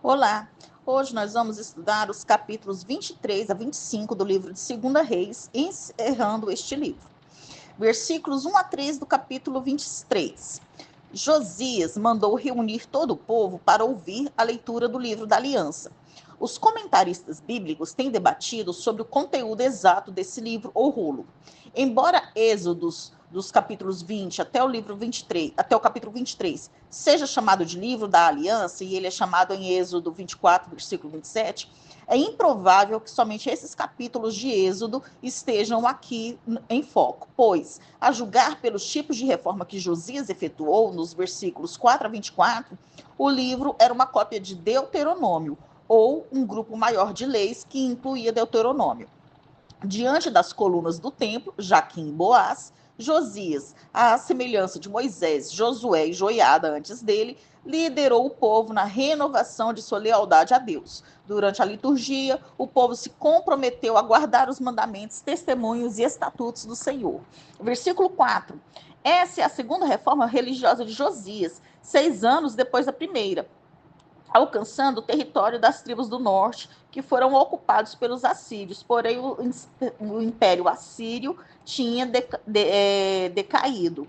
Olá! Hoje nós vamos estudar os capítulos 23 a 25 do livro de 2 Reis, encerrando este livro. Versículos 1 a 3 do capítulo 23. Josias mandou reunir todo o povo para ouvir a leitura do livro da Aliança. Os comentaristas bíblicos têm debatido sobre o conteúdo exato desse livro ou rolo. Embora Êxodos dos capítulos 20 até o livro 23, até o capítulo 23, seja chamado de livro da Aliança, e ele é chamado em Êxodo 24, versículo 27, é improvável que somente esses capítulos de Êxodo estejam aqui em foco, pois, a julgar pelos tipos de reforma que Josias efetuou nos versículos 4 a 24, o livro era uma cópia de Deuteronômio, ou um grupo maior de leis que incluía Deuteronômio. Diante das colunas do templo, Jaquim e Boaz, Josias, à semelhança de Moisés, Josué e Joiada antes dele, liderou o povo na renovação de sua lealdade a Deus. Durante a liturgia, o povo se comprometeu a guardar os mandamentos, testemunhos e estatutos do Senhor. Versículo 4. Essa é a segunda reforma religiosa de Josias, 6 anos depois da primeira, alcançando o território das tribos do norte, que foram ocupados pelos assírios. Porém, o Império Assírio tinha decaído.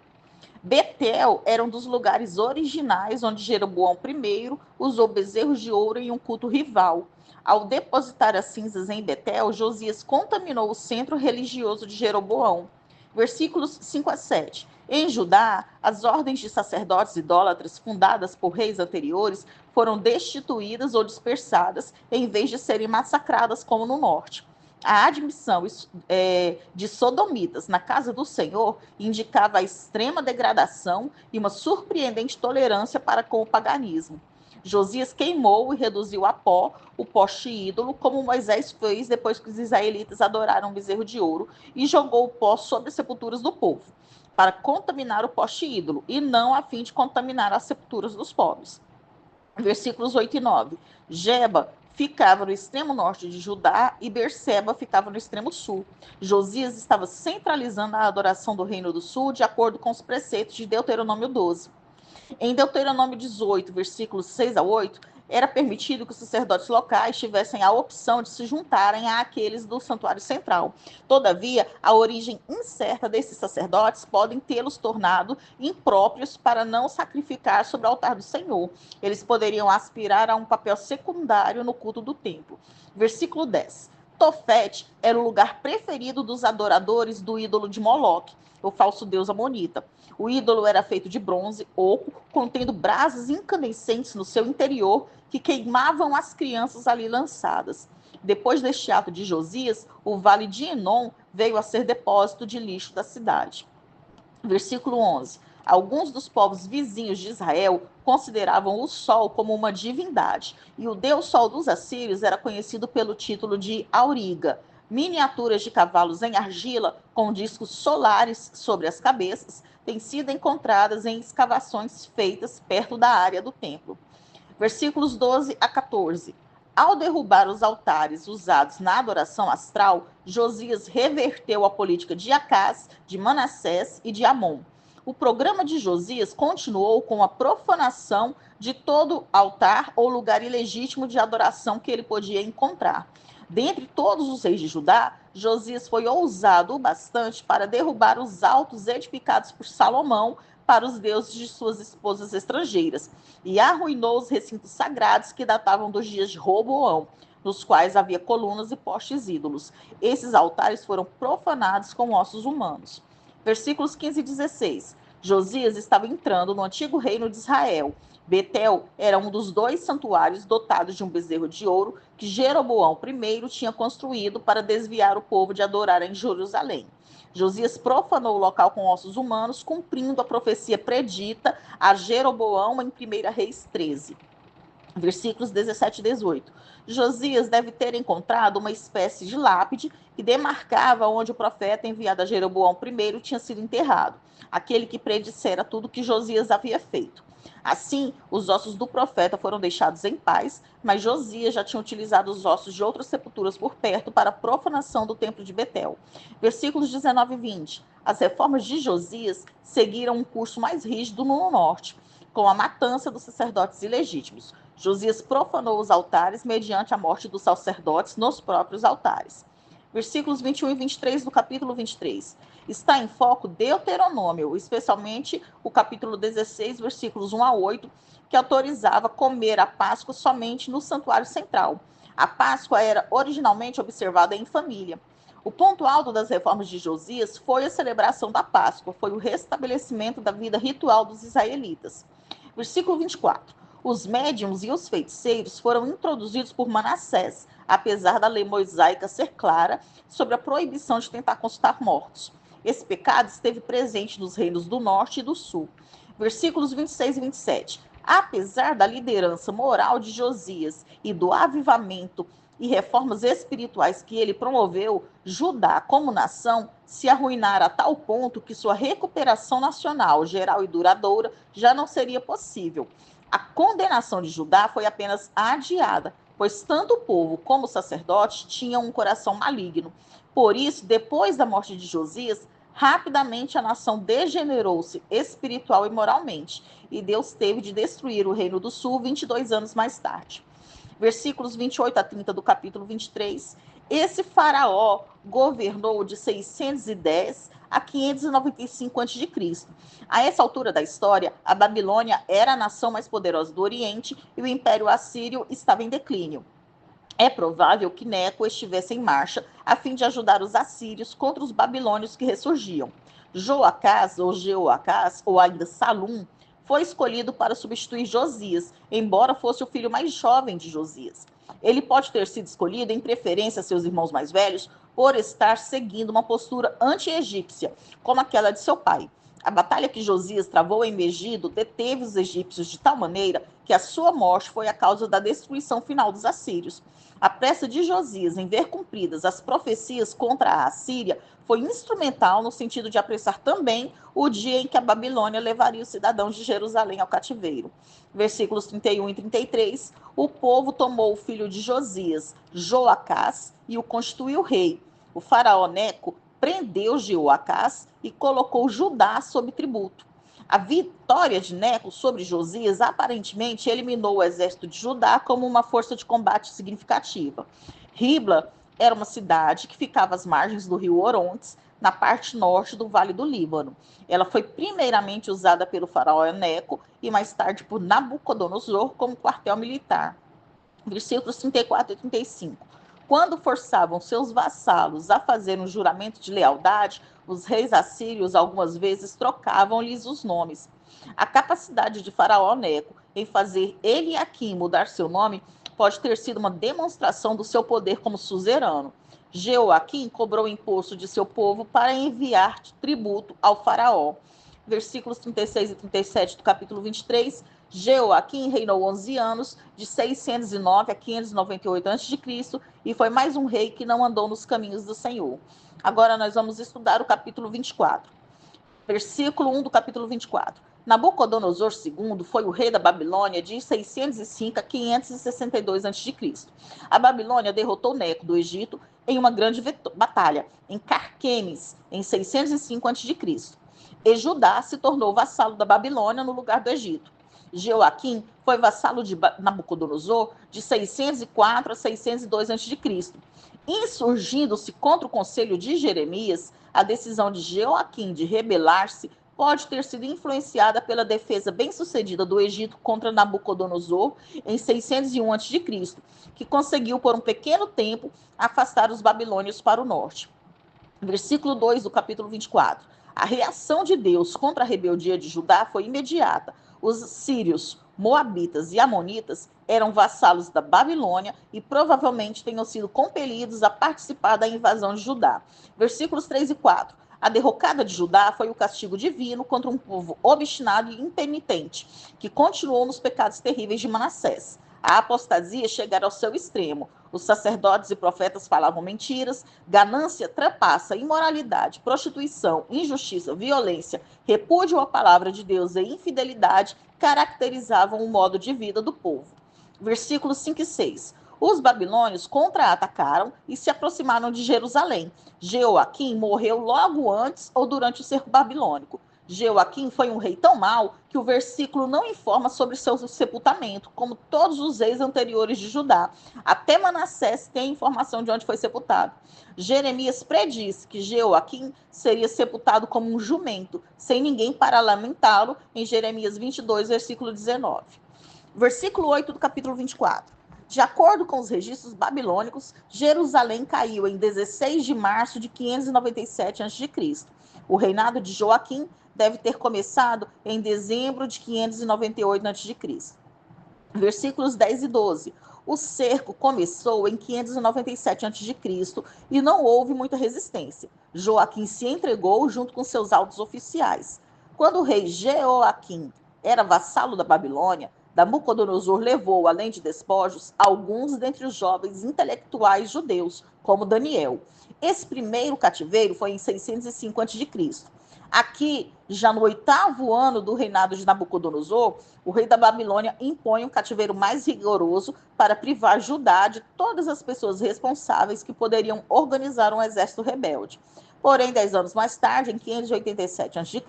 Betel era um dos lugares originais onde Jeroboão I usou bezerros de ouro em um culto rival. Ao depositar as cinzas em Betel, Josias contaminou o centro religioso de Jeroboão. Versículos 5 a 7. Em Judá, as ordens de sacerdotes idólatras fundadas por reis anteriores foram destituídas ou dispersadas, em vez de serem massacradas como no norte. A admissão de sodomitas na casa do Senhor indicava a extrema degradação e uma surpreendente tolerância para com o paganismo. Josias queimou e reduziu a pó o poste ídolo, como Moisés fez depois que os israelitas adoraram um bezerro de ouro, e jogou o pó sobre as sepulturas do povo, para contaminar o poste ídolo, e não a fim de contaminar as sepulturas dos pobres. Versículos 8 e 9. Geba ficava no extremo norte de Judá e Berseba ficava no extremo sul. Josias estava centralizando a adoração do Reino do Sul de acordo com os preceitos de Deuteronômio 12. Em Deuteronômio 18, versículos 6 a 8, era permitido que os sacerdotes locais tivessem a opção de se juntarem àqueles do santuário central. Todavia, a origem incerta desses sacerdotes podem tê-los tornado impróprios para não sacrificar sobre o altar do Senhor. Eles poderiam aspirar a um papel secundário no culto do templo. Versículo 10. Tofete era o lugar preferido dos adoradores do ídolo de Moloque, o falso deus amonita. O ídolo era feito de bronze, oco, contendo brasas incandescentes no seu interior que queimavam as crianças ali lançadas. Depois deste ato de Josias, o vale de Enom veio a ser depósito de lixo da cidade. Versículo 11. Alguns dos povos vizinhos de Israel consideravam o sol como uma divindade, e o deus sol dos assírios era conhecido pelo título de Auriga. Miniaturas de cavalos em argila com discos solares sobre as cabeças têm sido encontradas em escavações feitas perto da área do templo. Versículos 12 a 14. Ao derrubar os altares usados na adoração astral, Josias reverteu a política de Acás, de Manassés e de Amon. O programa de Josias continuou com a profanação de todo altar ou lugar ilegítimo de adoração que ele podia encontrar. Dentre todos os reis de Judá, Josias foi ousado o bastante para derrubar os altos edificados por Salomão para os deuses de suas esposas estrangeiras, e arruinou os recintos sagrados que datavam dos dias de Roboão, nos quais havia colunas e postes ídolos. Esses altares foram profanados com ossos humanos. Versículos 15 e 16. Josias estava entrando no antigo reino de Israel. Betel era um dos 2 santuários dotados de um bezerro de ouro que Jeroboão I tinha construído para desviar o povo de adorar em Jerusalém. Josias profanou o local com ossos humanos, cumprindo a profecia predita a Jeroboão em 1 Reis 13. Versículos 17 e 18. Josias deve ter encontrado uma espécie de lápide que demarcava onde o profeta enviado a Jeroboão I tinha sido enterrado, aquele que predissera tudo que Josias havia feito. Assim, os ossos do profeta foram deixados em paz, mas Josias já tinha utilizado os ossos de outras sepulturas por perto para a profanação do templo de Betel. Versículos 19 e 20. As reformas de Josias seguiram um curso mais rígido no norte, com a matança dos sacerdotes ilegítimos. Josias profanou os altares mediante a morte dos sacerdotes nos próprios altares. Versículos 21 e 23 do capítulo 23. Está em foco Deuteronômio, especialmente o capítulo 16, versículos 1 a 8, que autorizava comer a Páscoa somente no santuário central. A Páscoa era originalmente observada em família. O ponto alto das reformas de Josias foi a celebração da Páscoa, foi o restabelecimento da vida ritual dos israelitas. Versículo 24. Os médiuns e os feiticeiros foram introduzidos por Manassés, apesar da lei mosaica ser clara sobre a proibição de tentar consultar mortos. Esse pecado esteve presente nos reinos do norte e do sul. Versículos 26 e 27. Apesar da liderança moral de Josias e do avivamento e reformas espirituais que ele promoveu, Judá, como nação, se arruinara a tal ponto que sua recuperação nacional, geral e duradoura, já não seria possível. A condenação de Judá foi apenas adiada, pois tanto o povo como o sacerdote tinham um coração maligno. Por isso, depois da morte de Josias, rapidamente a nação degenerou-se espiritual e moralmente, e Deus teve de destruir o Reino do Sul 22 anos mais tarde. Versículos 28 a 30 do capítulo 23. Esse faraó governou de 610 a 595 a.C. A essa altura da história, a Babilônia era a nação mais poderosa do Oriente e o Império Assírio estava em declínio. É provável que Neco estivesse em marcha a fim de ajudar os assírios contra os babilônios que ressurgiam. Joacás, ou Jeoacás, ou ainda Salum, foi escolhido para substituir Josias, embora fosse o filho mais jovem de Josias. Ele pode ter sido escolhido em preferência a seus irmãos mais velhos por estar seguindo uma postura anti-egípcia, como aquela de seu pai. A batalha que Josias travou em Megido deteve os egípcios de tal maneira que a sua morte foi a causa da destruição final dos assírios. A pressa de Josias em ver cumpridas as profecias contra a Assíria foi instrumental no sentido de apressar também o dia em que a Babilônia levaria os cidadãos de Jerusalém ao cativeiro. Versículos 31 e 33, o povo tomou o filho de Josias, Joacás, e o constituiu rei. O faraó Neco prendeu Jeoacás e colocou Judá sob tributo. A vitória de Neco sobre Josias aparentemente eliminou o exército de Judá como uma força de combate significativa. Ribla era uma cidade que ficava às margens do rio Orontes, na parte norte do Vale do Líbano. Ela foi primeiramente usada pelo faraó Neco e mais tarde por Nabucodonosor como quartel militar. Versículos 34 e 35. Quando forçavam seus vassalos a fazer um juramento de lealdade, os reis assírios algumas vezes trocavam-lhes os nomes. A capacidade de Faraó Neco em fazer Eliaquim mudar seu nome pode ter sido uma demonstração do seu poder como suzerano. Jeoaquim cobrou imposto de seu povo para enviar tributo ao faraó. Versículos 36 e 37 do capítulo 23. Jeoaquim reinou 11 anos, de 609 a 598 a.C., e foi mais um rei que não andou nos caminhos do Senhor. Agora nós vamos estudar o capítulo 24. Versículo 1 do capítulo 24. Nabucodonosor II foi o rei da Babilônia de 605 a 562 a.C. A Babilônia derrotou Neco do Egito em uma grande batalha, em Carquemes, em 605 a.C. E Judá se tornou vassalo da Babilônia no lugar do Egito. Jeoaquim foi vassalo de Nabucodonosor de 604 a 602 a.C. Insurgindo-se contra o conselho de Jeremias, a decisão de Jeoaquim de rebelar-se pode ter sido influenciada pela defesa bem-sucedida do Egito contra Nabucodonosor em 601 a.C., que conseguiu por um pequeno tempo afastar os babilônios para o norte. Versículo 2 do capítulo 24. A reação de Deus contra a rebeldia de Judá foi imediata. Os sírios, moabitas e amonitas eram vassalos da Babilônia e provavelmente tenham sido compelidos a participar da invasão de Judá. Versículos 3 e 4. A derrocada de Judá foi o castigo divino contra um povo obstinado e impenitente, que continuou nos pecados terríveis de Manassés. A apostasia chegara ao seu extremo. Os sacerdotes e profetas falavam mentiras, ganância, trapaça, imoralidade, prostituição, injustiça, violência, repúdio à palavra de Deus e infidelidade caracterizavam o modo de vida do povo. Versículos 5 e 6. Os babilônios contra-atacaram e se aproximaram de Jerusalém. Jeoaquim morreu logo antes ou durante o cerco babilônico. Jeoaquim foi um rei tão mau que o versículo não informa sobre seu sepultamento, como todos os reis anteriores de Judá. Até Manassés tem informação de onde foi sepultado. Jeremias predisse que Jeoaquim seria sepultado como um jumento, sem ninguém para lamentá-lo, em Jeremias 22, versículo 19. Versículo 8 do capítulo 24. De acordo com os registros babilônicos, Jerusalém caiu em 16 de março de 597 a.C. O reinado de Joaquim deve ter começado em dezembro de 598 a.C. Versículos 10 e 12. O cerco começou em 597 a.C. e não houve muita resistência. Joaquim se entregou junto com seus altos oficiais. Quando o rei Jeoaquim era vassalo da Babilônia, Nabucodonosor levou, além de despojos, alguns dentre os jovens intelectuais judeus, como Daniel. Esse primeiro cativeiro foi em 605 a.C. Aqui, já no 8º ano do reinado de Nabucodonosor, o rei da Babilônia impõe um cativeiro mais rigoroso para privar Judá de todas as pessoas responsáveis que poderiam organizar um exército rebelde. Porém, 10 anos mais tarde, em 587 a.C.,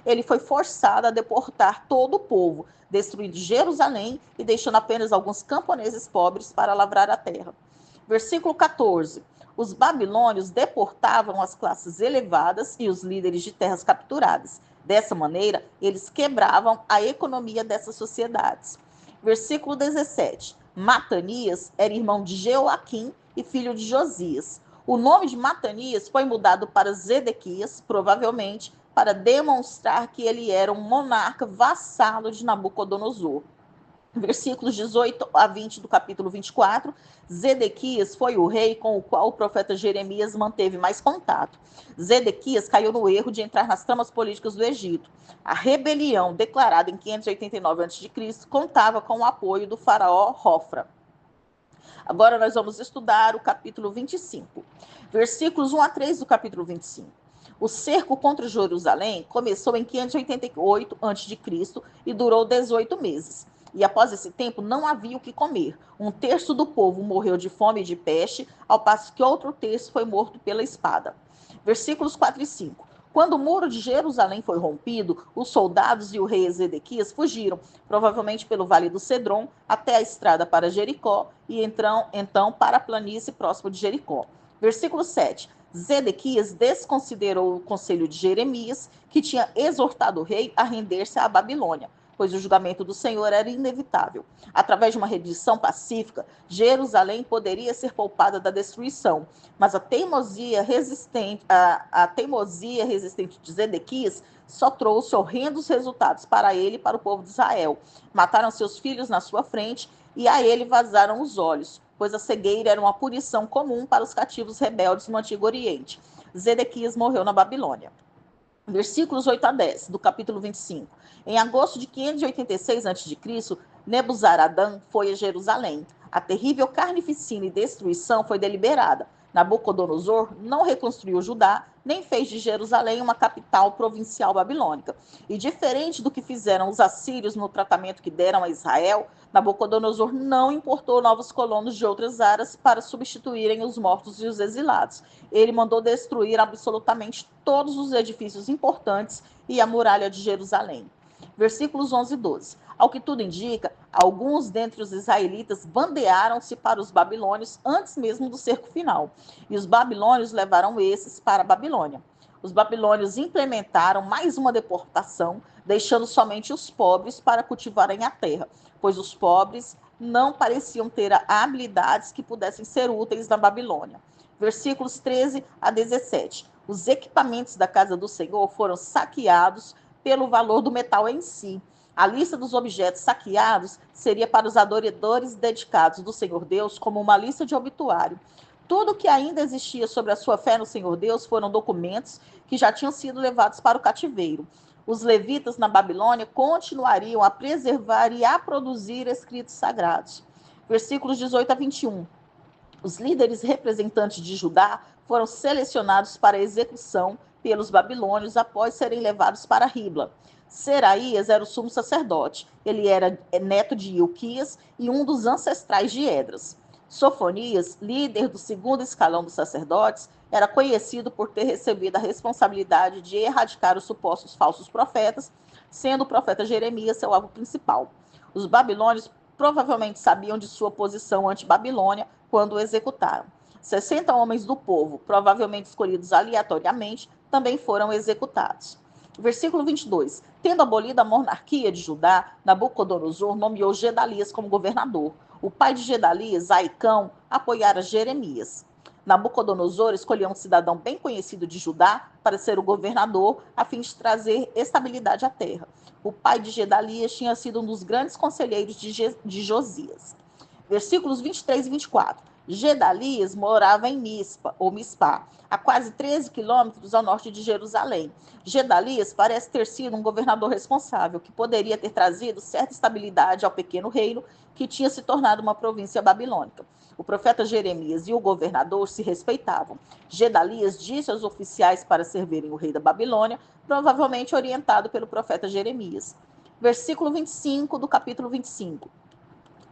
ele foi forçado a deportar todo o povo, destruindo Jerusalém e deixando apenas alguns camponeses pobres para lavrar a terra. Versículo 14. Os babilônios deportavam as classes elevadas e os líderes de terras capturadas. Dessa maneira, eles quebravam a economia dessas sociedades. Versículo 17. Matanias era irmão de Jeoaquim e filho de Josias. O nome de Matanias foi mudado para Zedequias, provavelmente para demonstrar que ele era um monarca vassalo de Nabucodonosor. Versículos 18 a 20 do capítulo 24, Zedequias foi o rei com o qual o profeta Jeremias manteve mais contato. Zedequias caiu no erro de entrar nas tramas políticas do Egito. A rebelião, declarada em 589 a.C., contava com o apoio do faraó Hofra. Agora nós vamos estudar o capítulo 25. Versículos 1 a 3 do capítulo 25. O cerco contra Jerusalém começou em 588 a.C. e durou 18 meses. E após esse tempo não havia o que comer. Um terço do povo morreu de fome e de peste, ao passo que outro terço foi morto pela espada. Versículos 4 e 5. Quando o muro de Jerusalém foi rompido, os soldados e o rei Ezequias fugiram, provavelmente pelo vale do Cedron, até a estrada para Jericó e então para a planície próxima de Jericó. Versículo 7. Zedequias desconsiderou o conselho de Jeremias, que tinha exortado o rei a render-se à Babilônia, pois o julgamento do Senhor era inevitável. Através de uma rendição pacífica, Jerusalém poderia ser poupada da destruição, mas a teimosia resistente de Zedequias só trouxe horrendos resultados para ele e para o povo de Israel. Mataram seus filhos na sua frente e a ele vazaram os olhos, pois a cegueira era uma punição comum para os cativos rebeldes no Antigo Oriente. Zedequias morreu na Babilônia. Versículos 8 a 10, do capítulo 25. Em agosto de 586 a.C., Nebuzaradã foi a Jerusalém. A terrível carnificina e destruição foi deliberada. Nabucodonosor não reconstruiu Judá, nem fez de Jerusalém uma capital provincial babilônica. E diferente do que fizeram os assírios no tratamento que deram a Israel, Nabucodonosor não importou novos colonos de outras áreas para substituírem os mortos e os exilados. Ele mandou destruir absolutamente todos os edifícios importantes e a muralha de Jerusalém. Versículos 11 e 12. Ao que tudo indica, alguns dentre os israelitas bandearam-se para os babilônios antes mesmo do cerco final, e os babilônios levaram esses para a Babilônia. Os babilônios implementaram mais uma deportação, deixando somente os pobres para cultivarem a terra, pois os pobres não pareciam ter habilidades que pudessem ser úteis na Babilônia. Versículos 13 a 17. Os equipamentos da casa do Senhor foram saqueados pelo valor do metal em si. A lista dos objetos saqueados seria para os adoradores dedicados do Senhor Deus como uma lista de obituário. Tudo que ainda existia sobre a sua fé no Senhor Deus foram documentos que já tinham sido levados para o cativeiro. Os levitas na Babilônia continuariam a preservar e a produzir escritos sagrados. Versículos 18 a 21. Os líderes representantes de Judá foram selecionados para execução pelos babilônios após serem levados para Ribla. Seraías era o sumo sacerdote. Ele era neto de Ilquias e um dos ancestrais de Esdras. Sofonias, líder do segundo escalão dos sacerdotes, era conhecido por ter recebido a responsabilidade de erradicar os supostos falsos profetas, sendo o profeta Jeremias seu alvo principal. Os babilônios provavelmente sabiam de sua posição anti-Babilônia quando o executaram. 60 homens do povo, provavelmente escolhidos aleatoriamente, também foram executados. Versículo 22. Tendo abolido a monarquia de Judá, Nabucodonosor nomeou Gedalias como governador. O pai de Gedalias, Aicão, apoiara Jeremias. Nabucodonosor escolheu um cidadão bem conhecido de Judá para ser o governador, a fim de trazer estabilidade à terra. O pai de Gedalias tinha sido um dos grandes conselheiros de Josias. Versículos 23 e 24. Gedalias morava em Mispá, a quase 13 quilômetros ao norte de Jerusalém. Gedalias parece ter sido um governador responsável, que poderia ter trazido certa estabilidade ao pequeno reino que tinha se tornado uma província babilônica. O profeta Jeremias e o governador se respeitavam. Gedalias disse aos oficiais para servirem o rei da Babilônia, provavelmente orientado pelo profeta Jeremias. Versículo 25 do capítulo 25.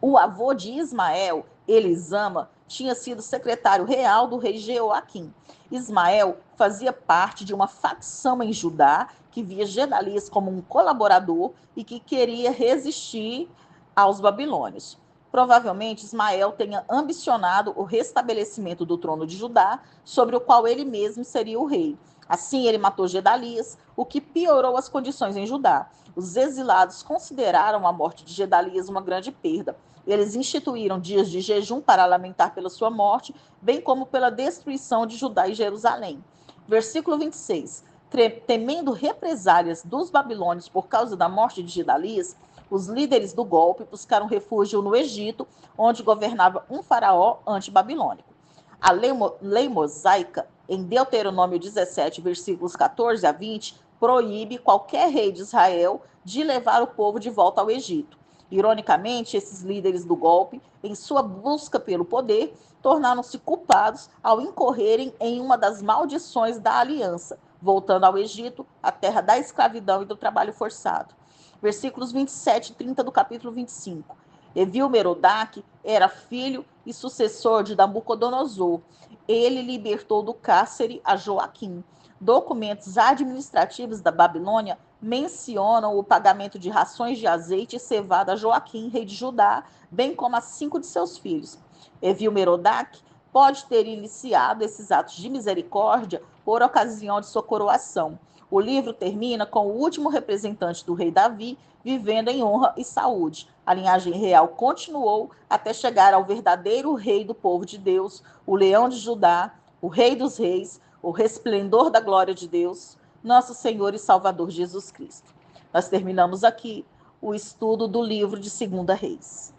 O avô de Ismael, Elisama, tinha sido secretário real do rei Jeoaquim. Ismael fazia parte de uma facção em Judá que via Gedalias como um colaborador e que queria resistir aos babilônios. Provavelmente Ismael tenha ambicionado o restabelecimento do trono de Judá, sobre o qual ele mesmo seria o rei. Assim, ele matou Gedalias, o que piorou as condições em Judá. Os exilados consideraram a morte de Gedalias uma grande perda. Eles instituíram dias de jejum para lamentar pela sua morte, bem como pela destruição de Judá e Jerusalém. Versículo 26. Temendo represálias dos babilônios por causa da morte de Gedalias, os líderes do golpe buscaram refúgio no Egito, onde governava um faraó anti-babilônico. A lei mosaica, em Deuteronômio 17, versículos 14 a 20, proíbe qualquer rei de Israel de levar o povo de volta ao Egito. Ironicamente, esses líderes do golpe, em sua busca pelo poder, tornaram-se culpados ao incorrerem em uma das maldições da aliança, voltando ao Egito, a terra da escravidão e do trabalho forçado. Versículos 27 e 30 do capítulo 25. Evil-Merodach era filho e sucessor de Nabucodonosor. Ele libertou do cárcere a Joaquim. Documentos administrativos da Babilônia mencionam o pagamento de rações de azeite e cevada a Joaquim, rei de Judá, bem como a 5 de seus filhos. Evil-Merodach pode ter iniciado esses atos de misericórdia por ocasião de sua coroação. O livro termina com o último representante do rei Davi vivendo em honra e saúde. A linhagem real continuou até chegar ao verdadeiro rei do povo de Deus, o leão de Judá, o rei dos reis, o resplendor da glória de Deus, nosso Senhor e Salvador Jesus Cristo. Nós terminamos aqui o estudo do livro de 2 Reis.